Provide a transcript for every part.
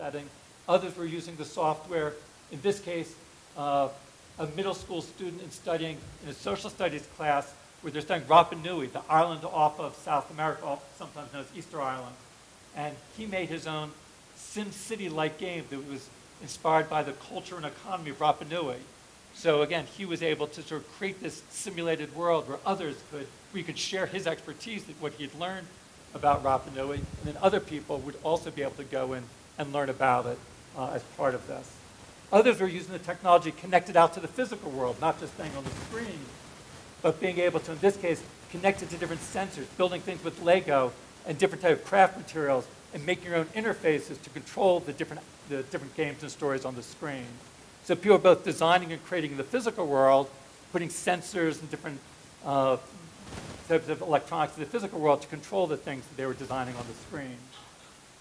setting. Others were using the software. In this case, a middle school student studying in a social studies class where they're studying Rapa Nui, the island off of South America, sometimes known as Easter Island. And he made his own SimCity-like game that was inspired by the culture and economy of Rapa Nui. So again, he was able to sort of create this simulated world where we could share his expertise, what he had learned about Rapa Nui, and then other people would also be able to go in and learn about it as part of this. Others were using the technology connected out to the physical world, not just staying on the screen, but being able to, in this case, connect it to different sensors, building things with Lego and different type of craft materials, and making your own interfaces to control the different games and stories on the screen. So people are both designing and creating the physical world, putting sensors and different types of electronics in the physical world to control the things that they were designing on the screen.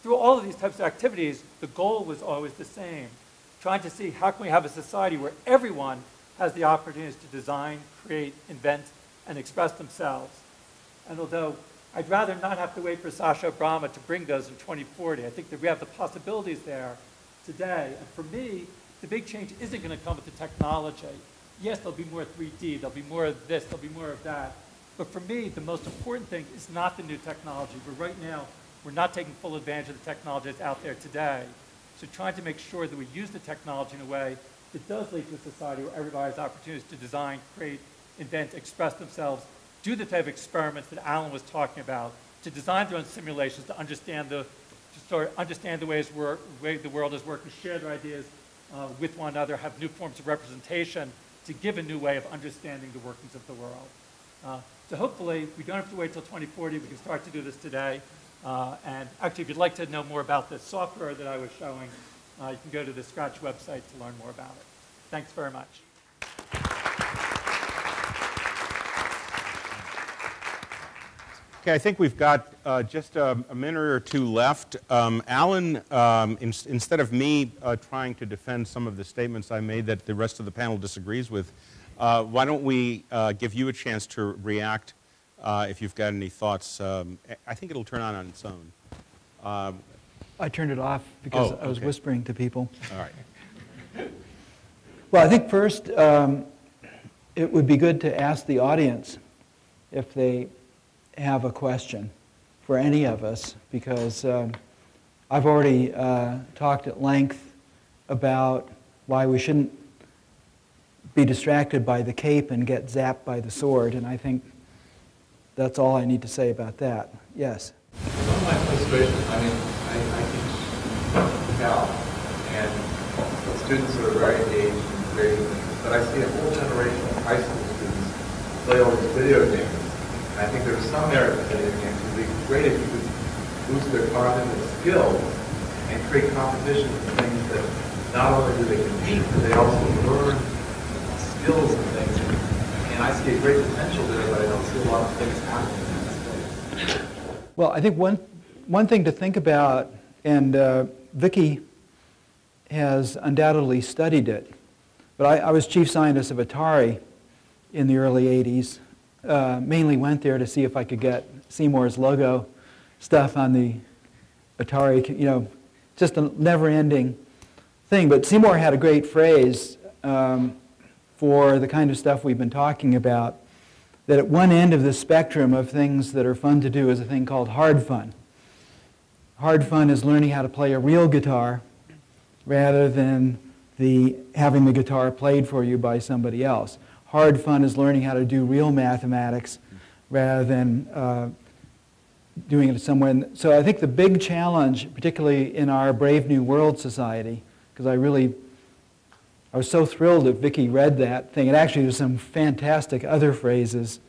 Through all of these types of activities, the goal was always the same, trying to see how can we have a society where everyone has the opportunities to design, create, invent, and express themselves. And although I'd rather not have to wait for Sasha Obama to bring those in 2040, I think that we have the possibilities there today. And for me, the big change isn't going to come with the technology. Yes, there'll be more 3D, there'll be more of this, there'll be more of that. But for me, the most important thing is not the new technology. But right now, we're not taking full advantage of the technology that's out there today. So trying to make sure that we use the technology in a way that does lead to a society where everybody has opportunities to design, create, invent, express themselves, do the type of experiments that Alan was talking about, to design their own simulations, to understand the way the world is working, share their ideas with one another, have new forms of representation, to give a new way of understanding the workings of the world. So hopefully, we don't have to wait till 2040. We can start to do this today. And actually, if you'd like to know more about the software that I was showing, you can go to the Scratch website to learn more about it. Thanks very much. Okay, I think we've got just a minute or two left. Alan, instead of me trying to defend some of the statements I made that the rest of the panel disagrees with, why don't we give you a chance to react if you've got any thoughts. I think it'll turn on its own. I turned it off because I was whispering to people. All right. Well, I think first it would be good to ask the audience if they have a question for any of us, because I've already talked at length about why we shouldn't be distracted by the cape and get zapped by the sword, and I think that's all I need to say about that. Yes? One of my frustrations, I teach Cal, and students are very engaged and creative, but I see a whole generation of high school students play all these video games. And I think there's some merit to video games. It would be great if you could boost their cognitive skills and create competition with things that not only do they compete, but they also learn skills and things. And I see a great potential there, but I don't see a lot of things happening in that space. Well, I think one thing to think about, and Vicky has undoubtedly studied it, but I was chief scientist of Atari in the early 80s. Mainly went there to see if I could get Seymour's logo stuff on the Atari, just a never-ending thing. But Seymour had a great phrase for the kind of stuff we've been talking about, that at one end of the spectrum of things that are fun to do is a thing called hard fun. Hard fun is learning how to play a real guitar rather than having the guitar played for you by somebody else. Hard fun is learning how to do real mathematics rather than doing it somewhere. So I think the big challenge, particularly in our Brave New World society, because I was so thrilled that Vicky read that thing. And actually there's some fantastic other phrases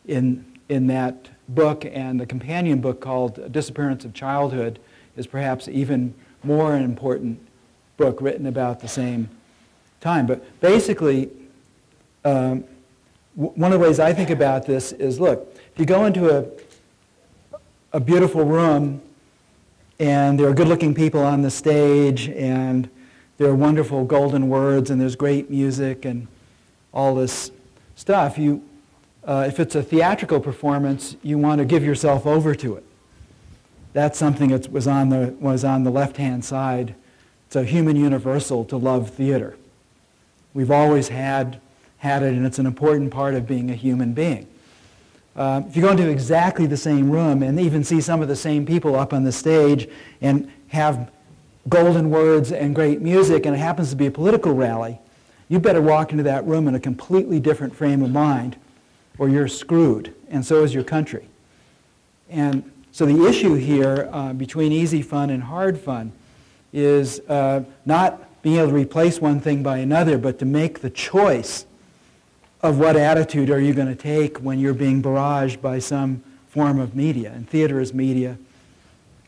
in that book, and the companion book called Disappearance of Childhood is perhaps even more an important book written about the same time. But basically, one of the ways I think about this is, look, if you go into a beautiful room and there are good-looking people on the stage and there are wonderful golden words and there's great music and all this stuff, if it's a theatrical performance, you want to give yourself over to it. That's something that was on the left-hand side It's a human universal to love theater. We've always had it, and it's an important part of being a human being. If you go into exactly the same room and even see some of the same people up on the stage and have golden words and great music, and it happens to be a political rally, you better walk into that room in a completely different frame of mind, or you're screwed, and so is your country. And so the issue here between easy fun and hard fun is not being able to replace one thing by another, but to make the choice of what attitude are you going to take when you're being barraged by some form of media, and theater is media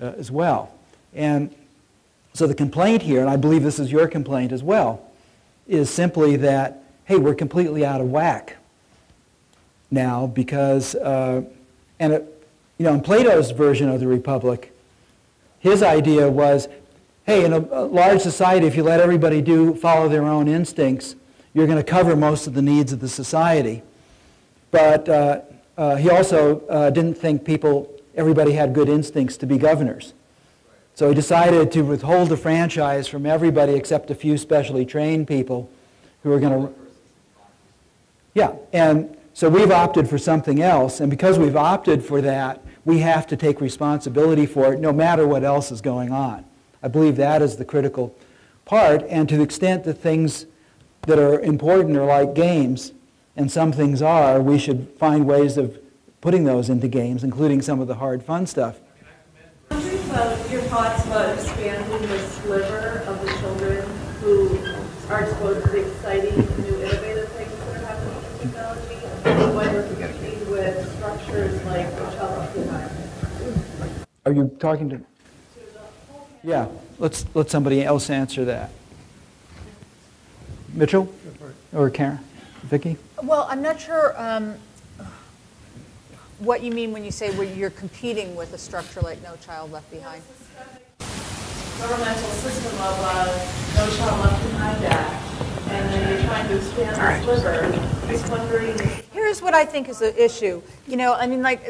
as well. And so the complaint here, and I believe this is your complaint as well, is simply that, hey, we're completely out of whack now because, in Plato's version of the Republic, his idea was, hey, in a large society, if you let everybody follow their own instincts, you're going to cover most of the needs of the society. But he also didn't think everybody had good instincts to be governors. So he decided to withhold the franchise from everybody except a few specially trained people who are going to... Yeah, and so we've opted for something else, and because we've opted for that, we have to take responsibility for it no matter what else is going on. I believe that is the critical part, and to the extent that things that are important are like games, and some things are, we should find ways of putting those into games, including some of the hard fun stuff. I'm wondering about your thoughts about expanding the sliver of the children who are exposed to the exciting, new, innovative things that are happening in technology, when we're competing with structures like No Child Left Behind. Are you talking to... Yeah, let's let somebody else answer that. Mitchell or Karen? Vicky? Well, I'm not sure what you mean when you say you're competing with a structure like No Child Left Behind. Governmental system of No Child Left Behind Act, and then you're trying to expand the sliver. Just wondering. Here's what I think is the issue. I mean, like,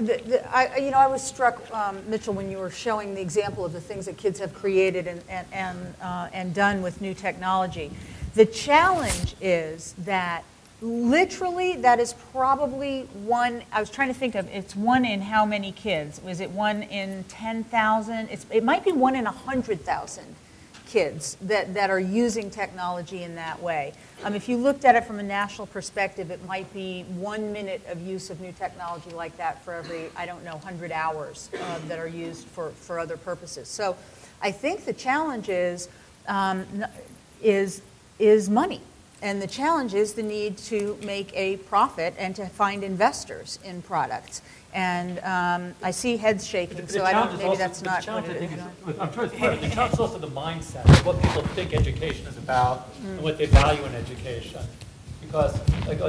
I was struck, Mitchell, when you were showing the example of the things that kids have created and done with new technology. The challenge is that literally that is probably one. I was trying to think of it's one in how many kids? Was it one in 10,000? It might be one in 100,000 kids that are using technology in that way. If you looked at it from a national perspective, it might be 1 minute of use of new technology like that for every, 100 hours that are used for other purposes. So I think the challenge is money. And the challenge is the need to make a profit and to find investors in products. And I see heads shaking, so I don't. Maybe that's not what it is. I'm sure it's part of it. The challenge is also the mindset of what people think education is about and what they value in education. Because,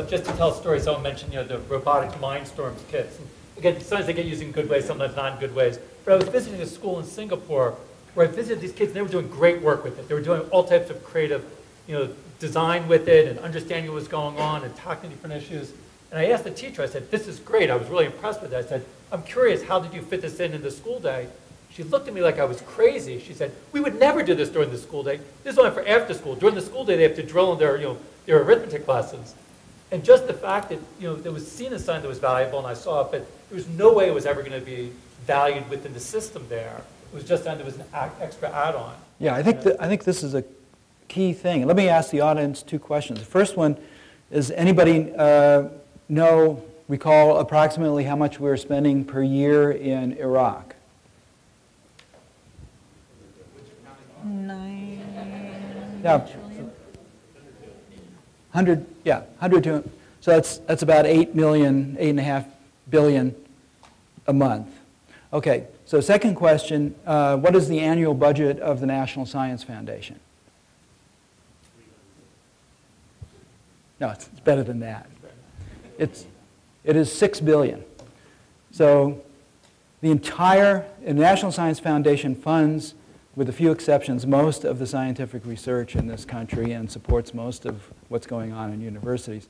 just to tell a story, someone mentioned, the robotic mindstorms kits. And again, sometimes they get used in good ways, sometimes not in good ways. But I was visiting a school in Singapore where I visited these kids, and they were doing great work with it. They were doing all types of creative, design with it and understanding what was going on and tackling different issues. And I asked the teacher, I said, this is great. I was really impressed with it. I said, I'm curious, how did you fit this in the school day? She looked at me like I was crazy. She said, we would never do this during the school day. This is only for after school. During the school day, they have to drill in their arithmetic lessons. And just the fact that, there was seen as something that was valuable, and I saw it, but there was no way it was ever going to be valued within the system there. It was just that there was an extra add-on. Yeah, I think this is a key thing. Let me ask the audience two questions. The first one is, anybody recall approximately how much we're spending per year in Iraq? 9 Yeah. trillion. 100 to, so that's about 8.5 billion a month. Okay, so second question, what is the annual budget of the National Science Foundation? No, it's better than that. It is 6 billion. So the National Science Foundation funds, with a few exceptions, most of the scientific research in this country and supports most of what's going on in universities.